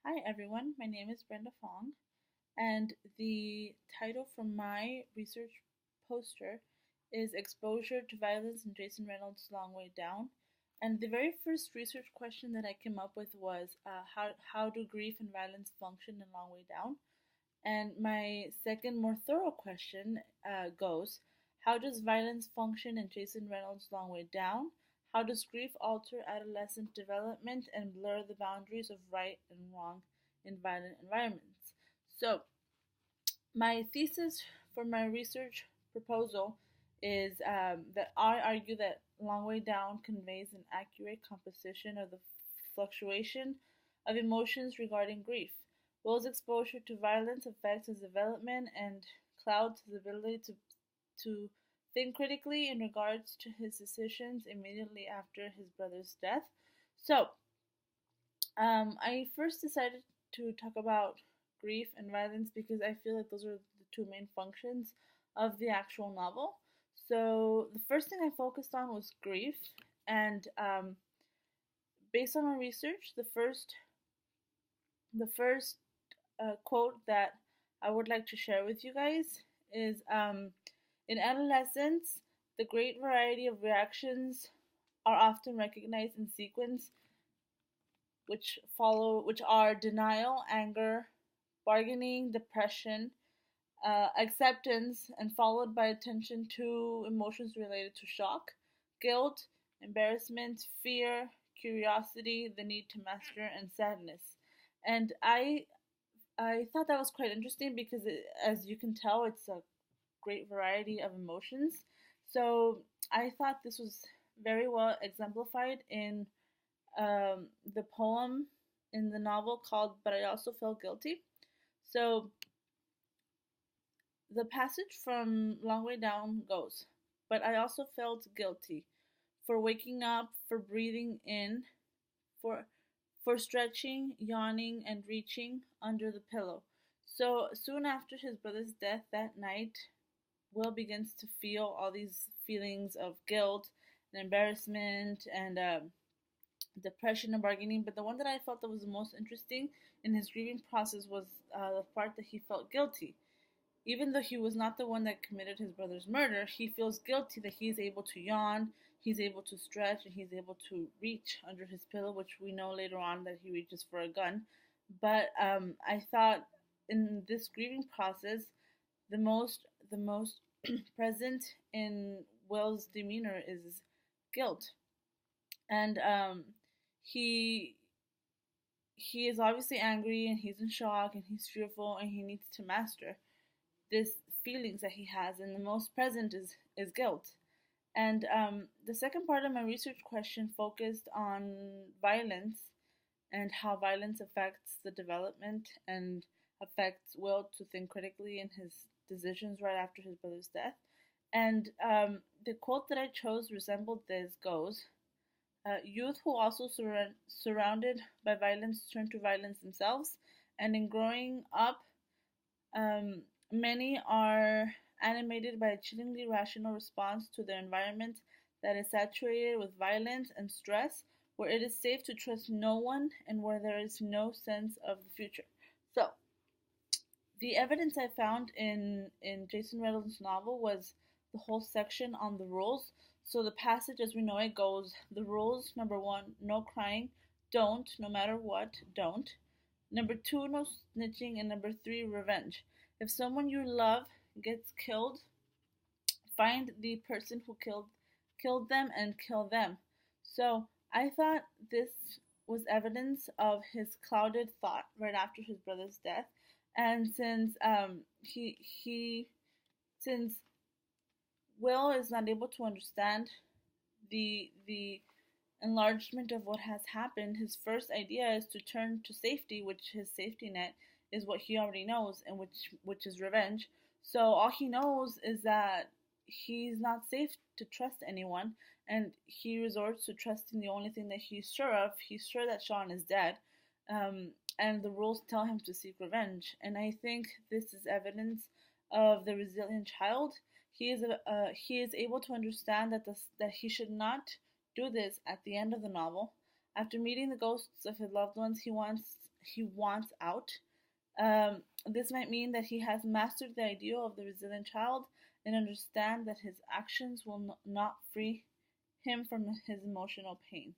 Hi everyone, my name is Brenda Fong, and the title for my research poster is Exposure to Violence in Jason Reynolds' Long Way Down. And the very first research question that I came up with was how do grief and violence function in Long Way Down? And my second, more thorough question goes, how does violence function in Jason Reynolds' Long Way Down? How does grief alter adolescent development and blur the boundaries of right and wrong in violent environments? So, my thesis for my research proposal is that I argue that Long Way Down conveys an accurate composition of the fluctuation of emotions regarding grief. Will's exposure to violence affects his development and clouds his ability to think critically in regards to his decisions immediately after his brother's death. So, I first decided to talk about grief and violence because I feel like those are the two main functions of the actual novel. So the first thing I focused on was grief, and based on my research, the first quote that I would like to share with you guys is in adolescence, the great variety of reactions are often recognized in sequence which are denial, anger, bargaining, depression, acceptance, and followed by attention to emotions related to shock, guilt, embarrassment, fear, curiosity, the need to master, and sadness. And I thought that was quite interesting because, as you can tell, it's a great variety of emotions. So I thought this was very well exemplified in the poem in the novel called But I Also Felt Guilty. So the passage from Long Way Down goes, But I also felt guilty for waking up, for breathing in, for for stretching, yawning, and reaching under the pillow. So soon after his brother's death that night, Will begins to feel all these feelings of guilt and embarrassment and depression and bargaining. But the one that I felt that was the most interesting in his grieving process was the part that he felt guilty. Even though he was not the one that committed his brother's murder, he feels guilty that he's able to yawn, he's able to stretch, and he's able to reach under his pillow, which we know later on that he reaches for a gun. But I thought in this grieving process, the most present in Will's demeanor is guilt, and he he is obviously angry and he's in shock and he's fearful and he needs to master this feelings that he has, and the most present is guilt. And the second part of my research question focused on violence and how violence affects the development and affects Will to think critically in his decisions right after his brother's death. And the quote that I chose resembled this goes, youth who also surrounded by violence turn to violence themselves, and in growing up, um, many are animated by a chillingly rational response to their environment that is saturated with violence and stress, where it is safe to trust no one and where there is no sense of the future. So, the evidence I found in Jason Reynolds' novel was the whole section on the rules. So, the passage as we know it goes, the rules: number one, no crying, don't, no matter what, don't. Number two, no snitching. And number three, revenge. If someone you love gets killed, find the person who killed them and kill them. So I thought this was evidence of his clouded thought right after his brother's death, and since Will is not able to understand the enlargement of what has happened, his first idea is to turn to safety, which his safety net is what he already knows, and which is revenge. So all he knows is that he's not safe to trust anyone, and he resorts to trusting the only thing that he's sure of. He's sure that Sean is dead, and the rules tell him to seek revenge. And I think this is evidence of the resilient child. He is able to understand that he should not do this at the end of the novel. After meeting the ghosts of his loved ones, he wants out. This might mean that he has mastered the ideal of the resilient child and understand that his actions will not free him from his emotional pain.